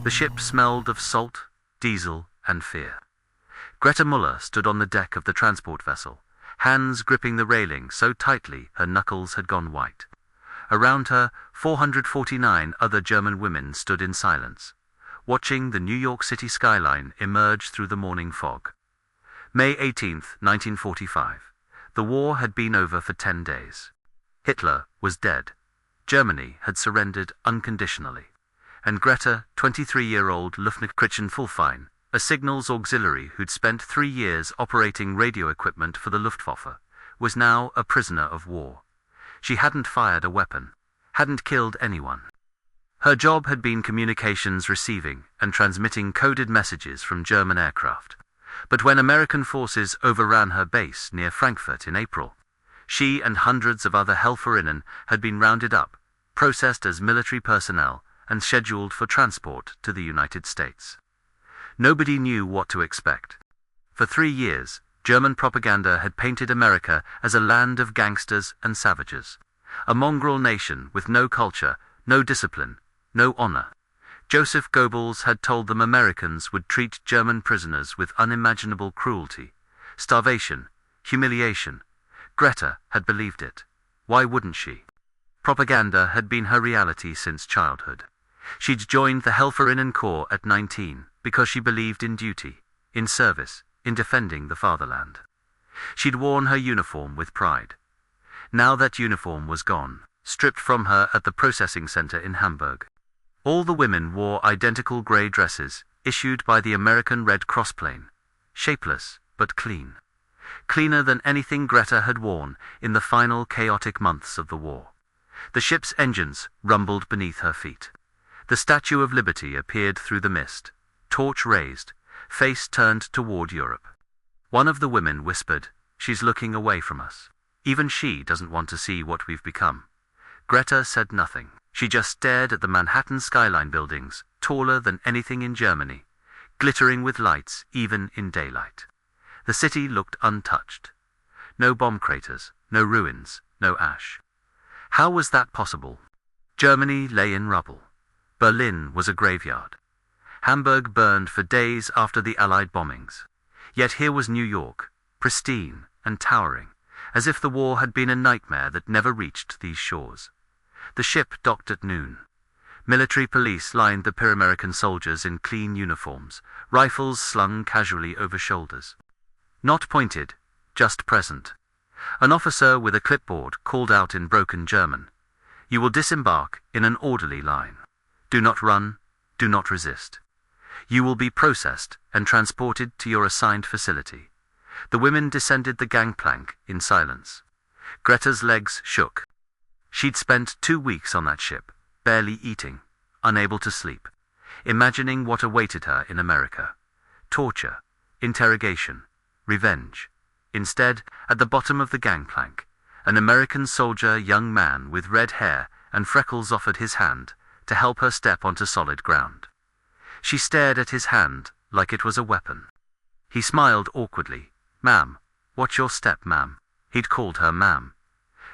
The ship smelled of salt, diesel, and fear. Greta Muller stood on the deck of the transport vessel, hands gripping the railing so tightly her knuckles had gone white. Around her, 449 other German women stood in silence, watching the New York City skyline emerge through the morning fog. May 18, 1945. The war had been over for 10 days. Hitler was dead. Germany had surrendered unconditionally. And Greta, 23-year-old Luftfahrtfräulein, a signals auxiliary who'd spent 3 years operating radio equipment for the Luftwaffe, was now a prisoner of war. She hadn't fired a weapon, hadn't killed anyone. Her job had been communications receiving and transmitting coded messages from German aircraft. But when American forces overran her base near Frankfurt in April, she and hundreds of other Helferinnen had been rounded up, processed as military personnel, and scheduled for transport to the United States. Nobody knew what to expect. For 3 years, German propaganda had painted America as a land of gangsters and savages, a mongrel nation with no culture, no discipline, no honor. Joseph Goebbels had told them Americans would treat German prisoners with unimaginable cruelty, starvation, humiliation. Greta had believed it. Why wouldn't she? Propaganda had been her reality since childhood. She'd joined the Helferinnen Corps at 19 because she believed in duty, in service, in defending the fatherland. She'd worn her uniform with pride. Now that uniform was gone, stripped from her at the processing center in Hamburg. All the women wore identical grey dresses, issued by the American Red Cross plane, shapeless but clean. Cleaner than anything Greta had worn in the final chaotic months of the war. The ship's engines rumbled beneath her feet. The Statue of Liberty appeared through the mist, torch raised, face turned toward Europe. One of the women whispered, "She's looking away from us. Even she doesn't want to see what we've become." Greta said nothing. She just stared at the Manhattan skyline buildings, taller than anything in Germany, glittering with lights even in daylight. The city looked untouched. No bomb craters, no ruins, no ash. How was that possible? Germany lay in rubble. Berlin was a graveyard. Hamburg burned for days after the Allied bombings. Yet here was New York, pristine and towering, as if the war had been a nightmare that never reached these shores. The ship docked at noon. Military police lined the pier. American soldiers in clean uniforms, rifles slung casually over shoulders. Not pointed, just present. An officer with a clipboard called out in broken German, "You will disembark in an orderly line. Do not run, do not resist. You will be processed and transported to your assigned facility." The women descended the gangplank in silence. Greta's legs shook. She'd spent 2 weeks on that ship, barely eating, unable to sleep, imagining what awaited her in America. Torture, interrogation, revenge. Instead, at the bottom of the gangplank, an American soldier young man with red hair and freckles offered his hand to help her step onto solid ground. She stared at his hand like it was a weapon. He smiled awkwardly. "Ma'am, watch your step, ma'am." He'd called her ma'am.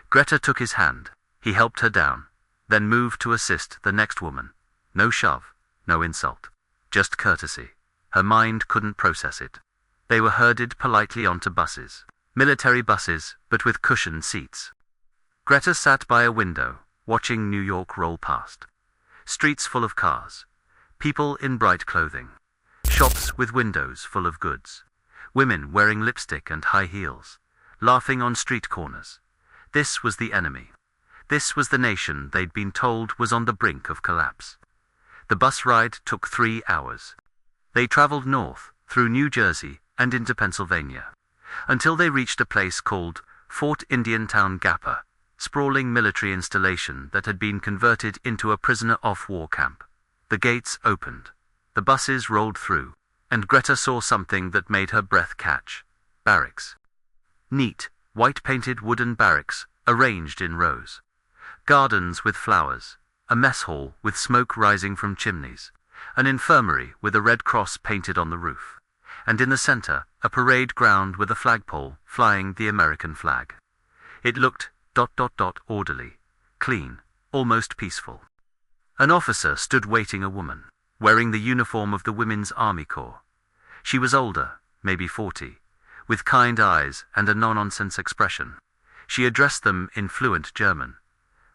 Greta took his hand. He helped her down, then moved to assist the next woman. No shove, no insult, just courtesy. Her mind couldn't process it. They were herded politely onto buses. Military buses, but with cushioned seats. Greta sat by a window, watching New York roll past. Streets full of cars. People in bright clothing. Shops with windows full of goods. Women wearing lipstick and high heels. Laughing on street corners. This was the enemy. This was the nation they'd been told was on the brink of collapse. The bus ride took 3 hours. They traveled north, through New Jersey and into Pennsylvania, until they reached a place called Fort Indiantown Gap, sprawling military installation that had been converted into a prisoner-of-war camp. The gates opened. The buses rolled through, and Greta saw something that made her breath catch. Barracks. Neat, white-painted wooden barracks, arranged in rows. Gardens with flowers, a mess hall with smoke rising from chimneys, an infirmary with a red cross painted on the roof, and in the center, a parade ground with a flagpole flying the American flag. It looked ... orderly, clean, almost peaceful. An officer stood waiting a woman. wearing the uniform of the Women's Army Corps. She was older, maybe 40, with kind eyes and a no-nonsense expression. She addressed them in fluent German.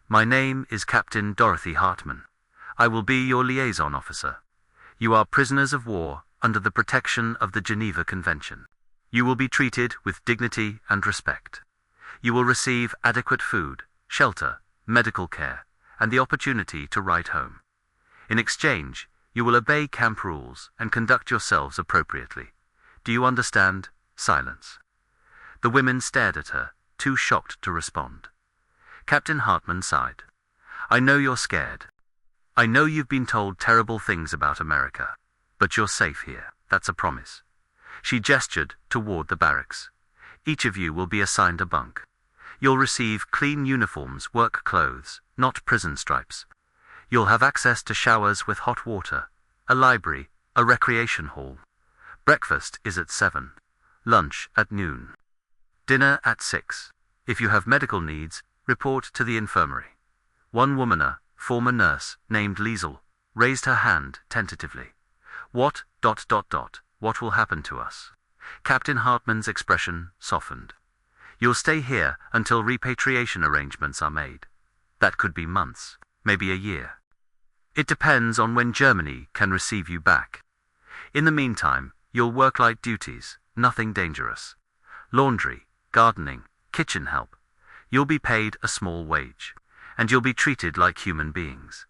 "My name is Captain Dorothy Hartmann. I will be your liaison officer. You are prisoners of war under the protection of the Geneva Convention. You will be treated with dignity and respect. You will receive adequate food, shelter, medical care, and the opportunity to write home. In exchange, you will obey camp rules and conduct yourselves appropriately. Do you understand?" Silence. The women stared at her, too shocked to respond. Captain Hartmann sighed. "I know you're scared. I know you've been told terrible things about America. But you're safe here, that's a promise." She gestured toward the barracks. "Each of you will be assigned a bunk. You'll receive clean uniforms, work clothes, not prison stripes. You'll have access to showers with hot water, a library, a recreation hall. Breakfast is at 7. Lunch at noon. Dinner at 6. If you have medical needs, report to the infirmary." One woman, a former nurse, named Liesel, raised her hand tentatively. What will happen to us?" Captain Hartmann's expression softened. "You'll stay here until repatriation arrangements are made. That could be months, maybe a year. It depends on when Germany can receive you back. In the meantime, you'll work light duties, nothing dangerous. Laundry, gardening, kitchen help. You'll be paid a small wage, and you'll be treated like human beings."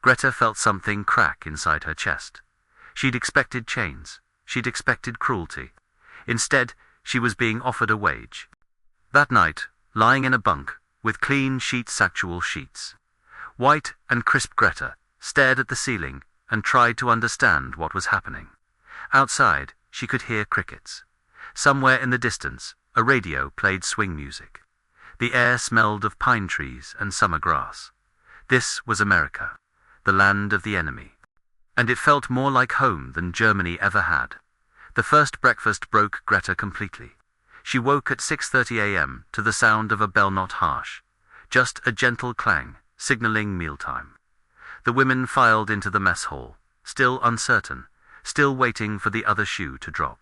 Greta felt something crack inside her chest. She'd expected chains. She'd expected cruelty. Instead, she was being offered a wage. That night, lying in a bunk, with clean sheet-actual sheets, white and crisp, Greta stared at the ceiling and tried to understand what was happening. Outside, she could hear crickets. Somewhere in the distance, a radio played swing music. The air smelled of pine trees and summer grass. This was America, the land of the enemy. And it felt more like home than Germany ever had. The first breakfast broke Greta completely. She woke at 6:30 a.m. to the sound of a bell, not harsh, just a gentle clang, signaling mealtime. The women filed into the mess hall, still uncertain, still waiting for the other shoe to drop.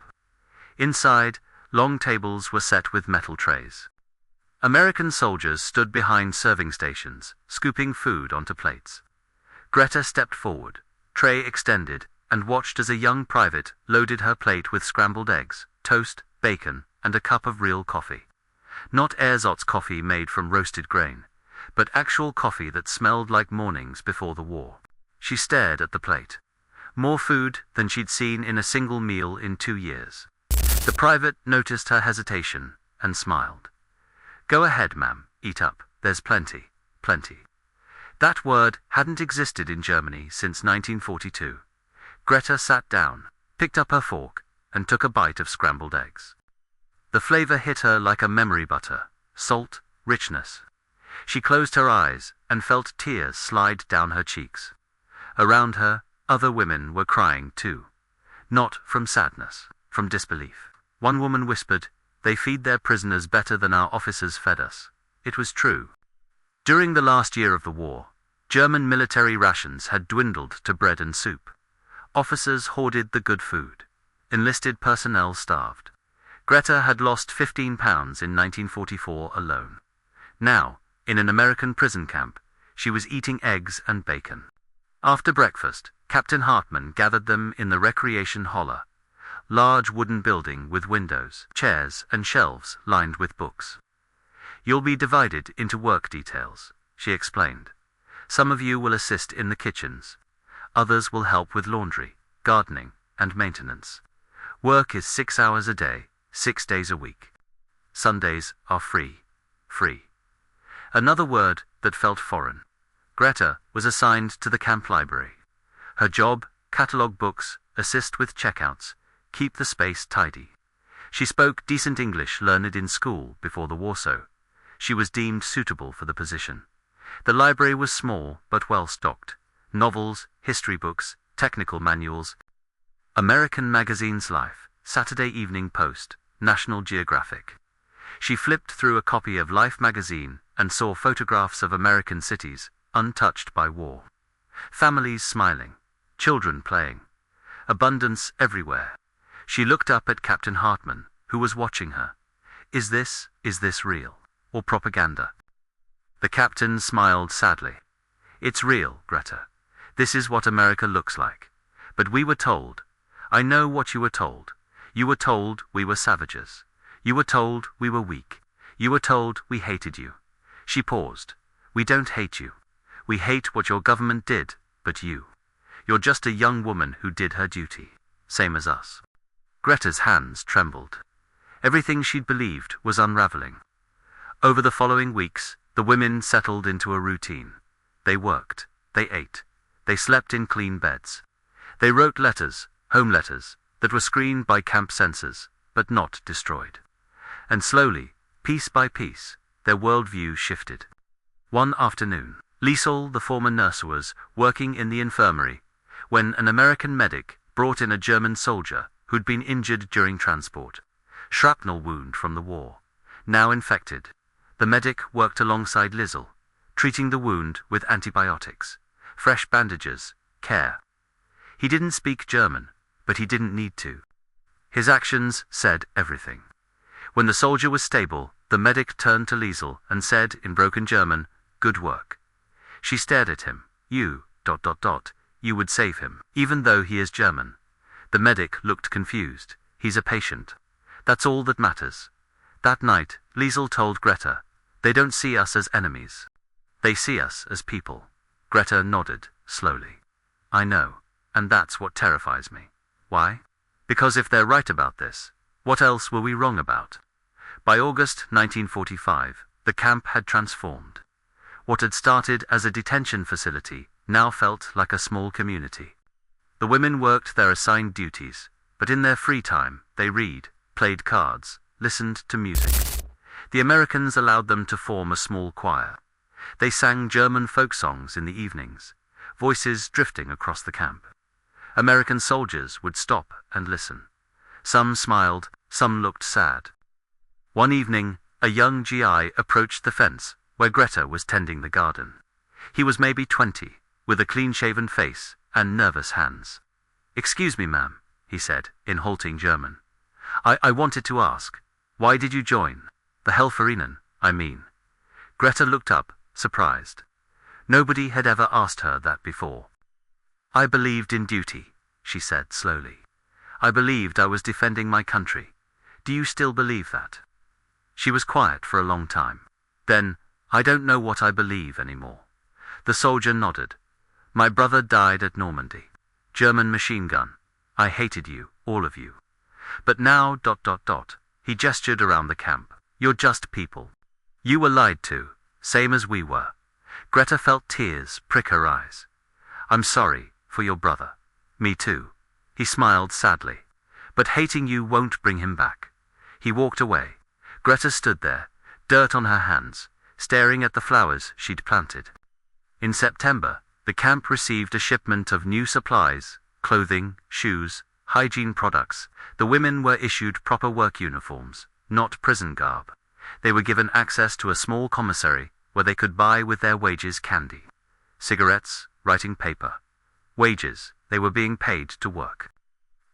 Inside, long tables were set with metal trays. American soldiers stood behind serving stations, scooping food onto plates. Greta stepped forward, tray extended, and watched as a young private loaded her plate with scrambled eggs, toast, bacon, and a cup of real coffee. Not ersatz coffee made from roasted grain, but actual coffee that smelled like mornings before the war. She stared at the plate. More food than she'd seen in a single meal in 2 years. The private noticed her hesitation and smiled. "Go ahead, ma'am, eat up. There's plenty, plenty." That word hadn't existed in Germany since 1942. Greta sat down, picked up her fork, and took a bite of scrambled eggs. The flavor hit her like a memory butter, salt, richness. She closed her eyes and felt tears slide down her cheeks. Around her, other women were crying too. Not from sadness, from disbelief. One woman whispered, "They feed their prisoners better than our officers fed us." It was true. During the last year of the war, German military rations had dwindled to bread and soup. Officers hoarded the good food. Enlisted personnel starved. Greta had lost 15 pounds in 1944 alone. Now, in an American prison camp, she was eating eggs and bacon. After breakfast, Captain Hartmann gathered them in the recreation hall, large wooden building with windows, chairs, and shelves lined with books. "You'll be divided into work details," she explained. "Some of you will assist in the kitchens. Others will help with laundry, gardening, and maintenance. Work is 6 hours a day, 6 days a week. Sundays are free. Free." Another word that felt foreign. Greta was assigned to the camp library. Her job, catalog books, assist with checkouts, keep the space tidy. She spoke decent English learned in school before the war, so she was deemed suitable for the position. The library was small but well stocked. Novels, history books, technical manuals, American magazines, Life, Saturday Evening Post, National Geographic. She flipped through a copy of Life magazine and saw photographs of American cities, untouched by war. Families smiling, children playing. Abundance everywhere. She looked up at Captain Hartmann, who was watching her. Is this real? Or propaganda? The captain smiled sadly. It's real, Greta. This is what America looks like. But we were told. I know what you were told. You were told we were savages. You were told we were weak. You were told we hated you. She paused. We don't hate you. We hate what your government did, but you. You're just a young woman who did her duty. Same as us. Greta's hands trembled. Everything she'd believed was unraveling. Over the following weeks, the women settled into a routine. They worked. They ate. They slept in clean beds. They wrote letters, home letters, that were screened by camp censors, but not destroyed. And slowly, piece by piece, their worldview shifted. One afternoon, Liesel, the former nurse, was working in the infirmary when an American medic brought in a German soldier who'd been injured during transport. Shrapnel wound from the war. Now infected. The medic worked alongside Liesel, treating the wound with antibiotics, fresh bandages, care. He didn't speak German, but he didn't need to. His actions said everything. When the soldier was stable, the medic turned to Liesel and said in broken German, "Good work." She stared at him. You would save him, even though he is German. The medic looked confused. He's a patient. That's all that matters. That night, Liesel told Greta, they don't see us as enemies. They see us as people. Greta nodded, slowly. I know, and that's what terrifies me. Why? Because if they're right about this, what else were we wrong about? By August 1945, the camp had transformed. What had started as a detention facility now felt like a small community. The women worked their assigned duties, but in their free time, they read, played cards, listened to music. The Americans allowed them to form a small choir. They sang German folk songs in the evenings, voices drifting across the camp. American soldiers would stop and listen. Some smiled, some looked sad. One evening, a young GI approached the fence where Greta was tending the garden. He was maybe 20, with a clean-shaven face and nervous hands. Excuse me, ma'am, he said, in halting German. I wanted to ask, why did you join? The Helferinnen, I mean. Greta looked up, surprised. Nobody had ever asked her that before. I believed in duty, she said slowly. I believed I was defending my country. Do you still believe that? She was quiet for a long time. Then, I don't know what I believe anymore. The soldier nodded. My brother died at Normandy. German machine gun. I hated you, all of you. But now, he gestured around the camp. You're just people. You were lied to, same as we were. Greta felt tears prick her eyes. I'm sorry for your brother. Me too. He smiled sadly. But hating you won't bring him back. He walked away. Greta stood there, dirt on her hands, staring at the flowers she'd planted. In September, the camp received a shipment of new supplies, clothing, shoes, hygiene products. The women were issued proper work uniforms, not prison garb. They were given access to a small commissary where they could buy with their wages candy, cigarettes, writing paper. Wages, they were being paid to work.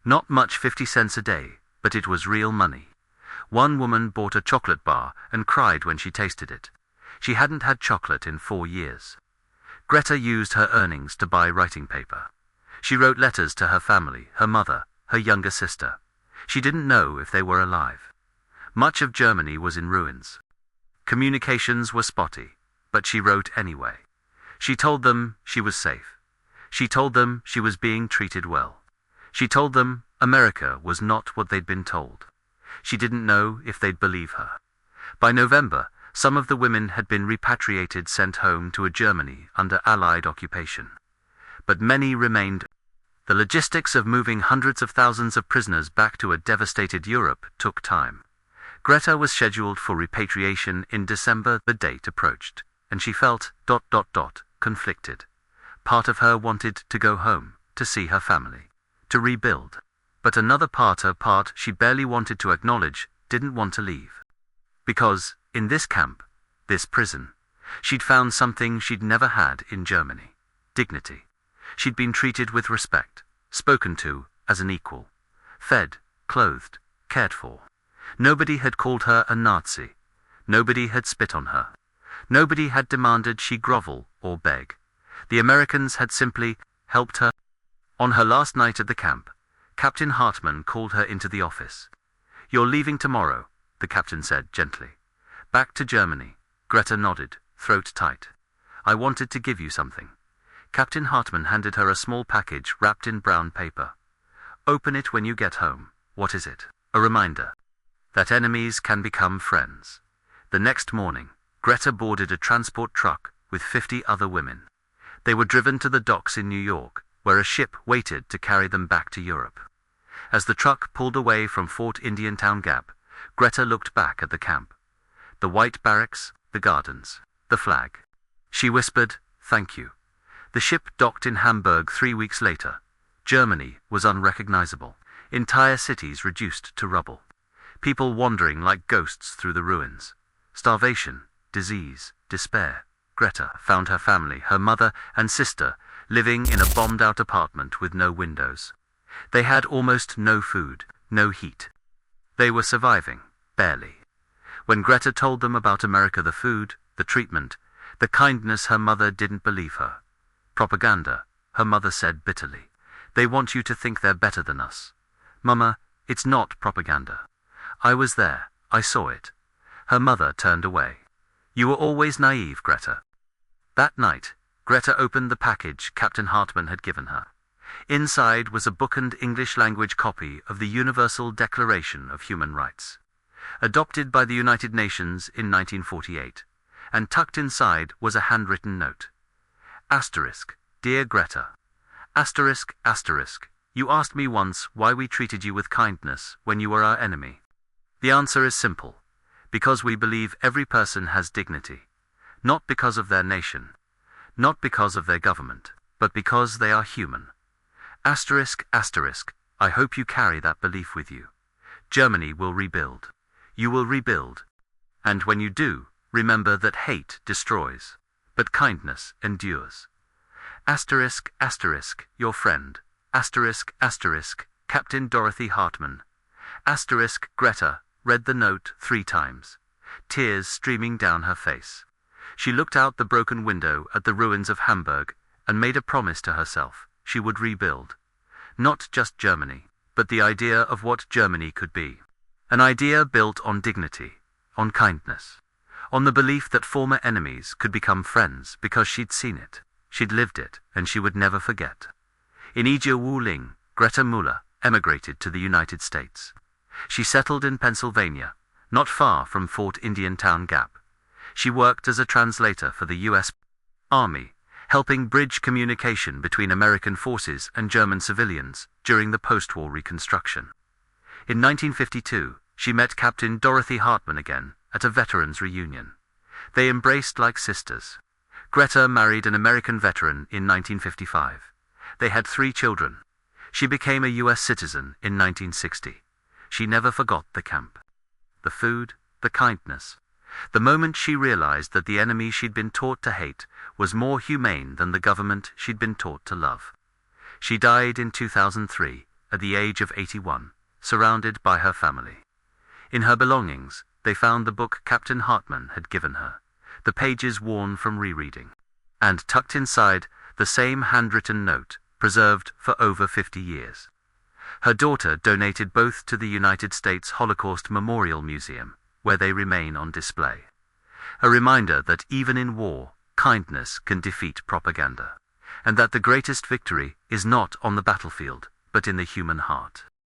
Not much 50 cents a day, but it was real money. One woman bought a chocolate bar and cried when she tasted it. She hadn't had chocolate in 4 years. Greta used her earnings to buy writing paper. She wrote letters to her family, her mother, her younger sister. She didn't know if they were alive. Much of Germany was in ruins. Communications were spotty, but she wrote anyway. She told them she was safe. She told them she was being treated well. She told them America was not what they'd been told. She didn't know if they'd believe her. By November, some of the women had been repatriated, sent home to a Germany under Allied occupation. But many remained. The logistics of moving hundreds of thousands of prisoners back to a devastated Europe took time. Greta was scheduled for repatriation in December. The date approached, and she felt ... conflicted. Part of her wanted to go home, to see her family, to rebuild. But another part she barely wanted to acknowledge, didn't want to leave. Because, in this camp, this prison, she'd found something she'd never had in Germany. Dignity. She'd been treated with respect, spoken to as an equal, fed, clothed, cared for. Nobody had called her a Nazi. Nobody had spit on her. Nobody had demanded she grovel or beg. The Americans had simply helped her. On her last night at the camp, Captain Hartmann called her into the office. "You're leaving tomorrow," the captain said gently. "Back to Germany." Greta nodded, throat tight. "I wanted to give you something." Captain Hartmann handed her a small package wrapped in brown paper. "Open it when you get home." "What is it?" "A reminder that enemies can become friends." The next morning, Greta boarded a transport truck with 50 other women. They were driven to the docks in New York, where a ship waited to carry them back to Europe. As the truck pulled away from Fort Indiantown Gap, Greta looked back at the camp. The white barracks, the gardens, the flag. She whispered, "Thank you." The ship docked in Hamburg 3 weeks later. Germany was unrecognizable. Entire cities reduced to rubble. People wandering like ghosts through the ruins. Starvation, disease, despair. Greta found her family, her mother and sister, living in a bombed-out apartment with no windows. They had almost no food, no heat. They were surviving, barely. When Greta told them about America, the food, the treatment, the kindness, her mother didn't believe her. "Propaganda," her mother said bitterly. "They want you to think they're better than us." "Mama, it's not propaganda. I was there, I saw it." Her mother turned away. "You were always naive, Greta." That night, Greta opened the package Captain Hartmann had given her. Inside was a bookend English-language copy of the Universal Declaration of Human Rights, adopted by the United Nations in 1948, and tucked inside was a handwritten note. Asterisk, "Dear Greta. Asterisk, asterisk. You asked me once why we treated you with kindness when you were our enemy. The answer is simple. Because we believe every person has dignity. Not because of their nation. Not because of their government. But because they are human. Asterisk, asterisk. I hope you carry that belief with you. Germany will rebuild. You will rebuild. And when you do, remember that hate destroys, but kindness endures. Asterisk, asterisk. Your friend. Asterisk, asterisk. Captain Dorothy Hartmann. Asterisk, Greta read the note 3 times, tears streaming down her face. She looked out the broken window at the ruins of Hamburg and made a promise to herself. She would rebuild. Not just Germany, but the idea of what Germany could be. An idea built on dignity, on kindness, on the belief that former enemies could become friends because she'd seen it, she'd lived it, and she would never forget. In Ija Wuling, Greta Müller emigrated to the United States. She settled in Pennsylvania, not far from Fort Indiantown Gap. She worked as a translator for the U.S. Army, helping bridge communication between American forces and German civilians during the post-war reconstruction. In 1952, she met Captain Dorothy Hartmann again at a veterans' reunion. They embraced like sisters. Greta married an American veteran in 1955. They had 3 children. She became a U.S. citizen in 1960. She never forgot the camp. The food, the kindness. The moment she realized that the enemy she'd been taught to hate was more humane than the government she'd been taught to love. She died in 2003, at the age of 81, surrounded by her family. In her belongings, they found the book Captain Hartmann had given her, the pages worn from rereading, and tucked inside, the same handwritten note, preserved for over 50 years. Her daughter donated both to the United States Holocaust Memorial Museum, where they remain on display. A reminder that even in war, kindness can defeat propaganda, and that the greatest victory is not on the battlefield, but in the human heart.